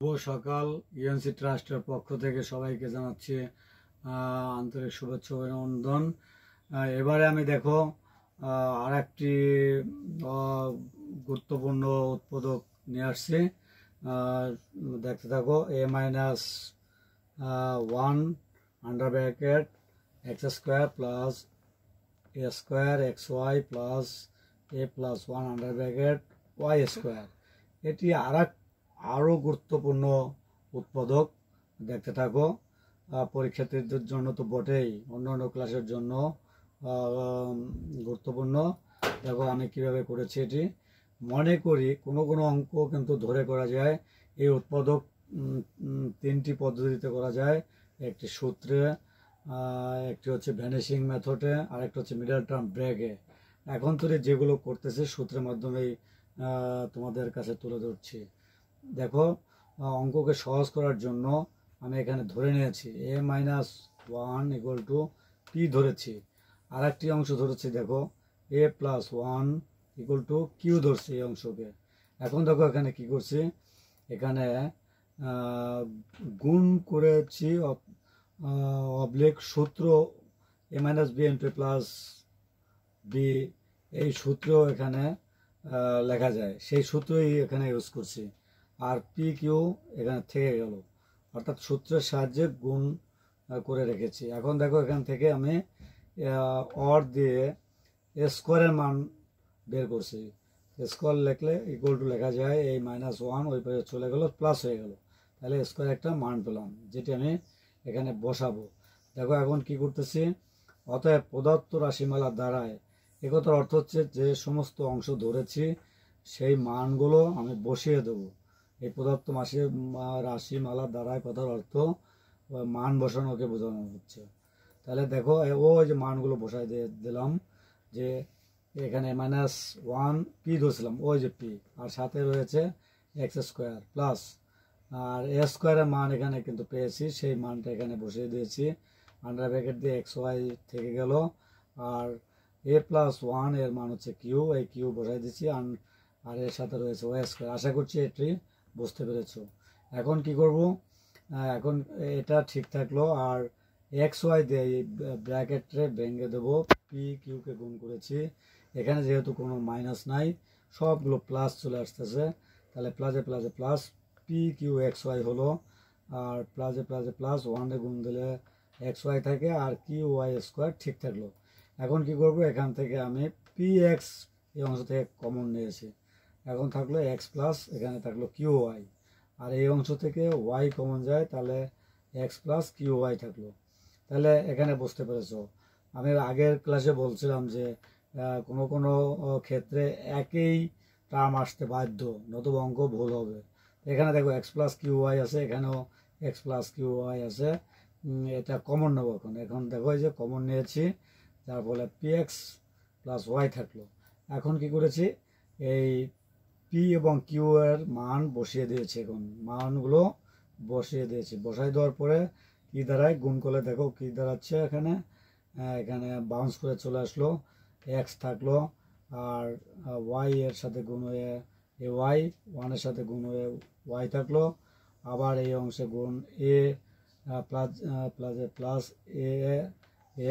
শুভ সকাল। ইউএনসি ট্রাস্টের পক্ষ থেকে সবাইকে জানাচ্ছি আন্তরিক শুভেচ্ছা ও অভিনন্দন। এবারে আমি দেখো আর একটি গুরুত্বপূর্ণ উৎপাদক নিয়ে আসছি। দেখতে থাকো। a-1 under bracket x square plus a square x y plus a plus 1 under bracket y square. এটি আরও গুরুত্বপূর্ণ উৎপাদক। দেখতে থাকো। পরীক্ষার্থীদের জন্য তো বটেই, অন্যান্য ক্লাসের জন্য গুরুত্বপূর্ণ। দেখো আমি কিভাবে করেছি। এটি মনে করি কোনো কোনো অঙ্ক কিন্তু ধরে করা যায়। এই উৎপাদক তিনটি পদ্ধতিতে করা যায়। একটি সূত্রে, একটি হচ্ছে ভ্যানিশিং মেথডে, আর একটা হচ্ছে মিডল টার্ম ব্রেকে। এখন তো যেগুলো করতেছে সূত্রের মাধ্যমেই তোমাদের কাছে তুলে ধরছি। দেখো, অঙ্ককে সহজ করার জন্য আমি এখানে ধরে নিয়েছি a-1 ইকুয়াল টু পি ধরেছি। আর একটি অংশ ধরেছি, দেখো a+1 ইকুয়াল টু কিউ ধরছি এই অংশকে। এখন দেখো এখানে কি করছি, এখানে গুণ করেছি অবলিক সূত্র a-b ইন্টু প্লাস বি, এই সূত্র এখানে লেখা যায়, সেই সূত্রই এখানে ইউজ করছি। আর পি কিউ এখানে থেকে গেল, অর্থাৎ সূত্রের সাহায্যে গুণ করে রেখেছি। এখন দেখো এখান থেকে আমি অর দিয়ে স্কোয়ারের মান বের করছি। স্কোয়ার লিখলে ইকুয়াল টু লেখা যায় এই -1 ওই পাশে চলে গেল, প্লাস হয়ে গেল, তাহলে স্কোয়ার একটা মান পেলাম, যেটি আমি এখানে বসাবো। দেখো এখন কি করতেছি, অতএব প্রদত্ত রাশিমালা দ্বারায়, একথার অর্থ হচ্ছে যে সমস্ত অংশ ধরেছি সেই মানগুলো আমি বসিয়ে দেবো। এই প্রদত্ত রাশিমালা দ্বারায় কথার অর্থ মান বসানোকে বোঝানো হচ্ছে। তাহলে দেখো ওই যে মানগুলো বসাই দিলাম, যে এখানে -1 পি ধরছিলাম, ওই যে পি, আর সাথে রয়েছে এক্স স্কোয়ার প্লাস, আর এ স্কোয়ারের মান এখানে কিন্তু পেয়েছি, সেই মানটা এখানে বসিয়ে দিয়েছি। আন্ডার ব্র্যাকেট দিয়ে এক্স ওয়াই থেকে গেল, আর a+1 এর মান হচ্ছে কিউ, এই কিউ বসাই দিচ্ছি, আর এর সাথে রয়েছে ওয়াই স্কোয়ার। আশা করছি এটি বুঝতে পেরেছো। এখন কি করব, এখন এটা ঠিক থাকলো, আর এক্স ওয়াই দিয়ে এই ব্র্যাকেটে ভেঙে দেবো, পি কিউকে গুণ করেছি। এখানে যেহেতু কোনো মাইনাস নাই, সবগুলো প্লাস চলে আসতেছে, তাহলে প্লাসে প্লাসে plus P Q X Y হলো, আর প্লাসে প্লাসে প্লাস 1 গুণ দিলে এক্স ওয়াই থাকে, আর কিউ ওয়াই স্কোয়ার ঠিক থাকলো। এখন কি করব, এখান থেকে আমি পি এক্স এই অংশ থেকে কমন নিয়েছি, এখন থাকলো এক্স প্লাস, এখানে থাকলো কিউ ওয়াই, আর এই অংশ থেকে ওয়াই কমন যায়, তাহলে এক্স প্লাস কিউ ওয়াই থাকলো। তাহলে এখানে বুঝতে পেরেছো, আমি আগের ক্লাসে বলছিলাম যে কোনো কোনো ক্ষেত্রে একই টার্ম আসতে বাধ্য, নতুবা অঙ্ক ভুল হবে। এখানে দেখো এক্স প্লাস কিউ ওয়াই আছে, এখানেও এক্স প্লাস কিউ ওয়াই আছে, এটা কমন নেবো। এখন দেখো এই যে কমন নিয়েছি, যার ফলে পি এক্স প্লাস ওয়াই থাকলো। এখন কি করেছি, এই পি এবং কিউ এর মান বসিয়ে দিয়েছি। এখন মানগুলো বসিয়ে দিয়েছি, বসাই দেওয়ার পরে কি দাঁড়ায়, গুণ করলে দেখো কি দাঁড়াচ্ছে, এখানে এখানে বাউন্স করে চলে আসলো, এক্স থাকলো, আর ওয়াই এর সাথে গুণ হয়ে এ ওয়াই, ওয়ানের সাথে গুণ হয়ে ওয়াই থাকলো, আবার এই অংশে গুণ এ প্লাস প্লাসে প্লাস এ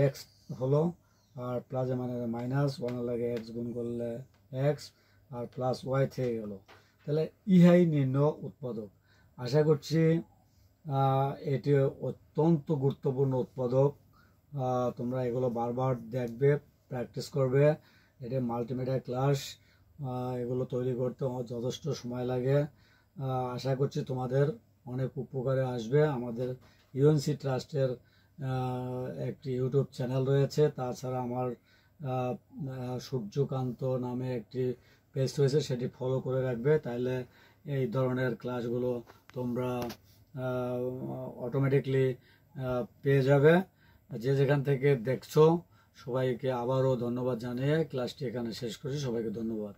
এক্স হলো, আর প্লাসে মানে মাইনাস, ওয়ানের লাগে এক্স গুণ করলে এক্স, আর প্লাস ওয়াই থেকে গেল। তাহলে ইহাই নির্ণয় উৎপাদক। আশা করছি এটি অত্যন্ত গুরুত্বপূর্ণ উৎপাদক। তোমরা এগুলো বারবার দেখবে, প্র্যাকটিস করবে। এটি মাল্টিমিডিয়া ক্লাস, এগুলো তৈরি করতে আমার যথেষ্ট সময় লাগে। আশা করছি তোমাদের অনেক উপকারে আসবে। আমাদের ইউএনসি ট্রাস্টের একটি ইউটিউব চ্যানেল রয়েছে, তাছাড়া আমার সূর্যকান্ত নামে একটি পেজ রয়েছে, সেটি ফলো করে রাখবে, তাহলে এই ধরনের ক্লাসগুলো তোমরা অটোমেটিকলি পেয়ে যাবে। যে যেখান থেকে দেখছো সবাইকে আবারও ধন্যবাদ জানিয়ে ক্লাসটি এখানে শেষ করছি। সবাইকে ধন্যবাদ।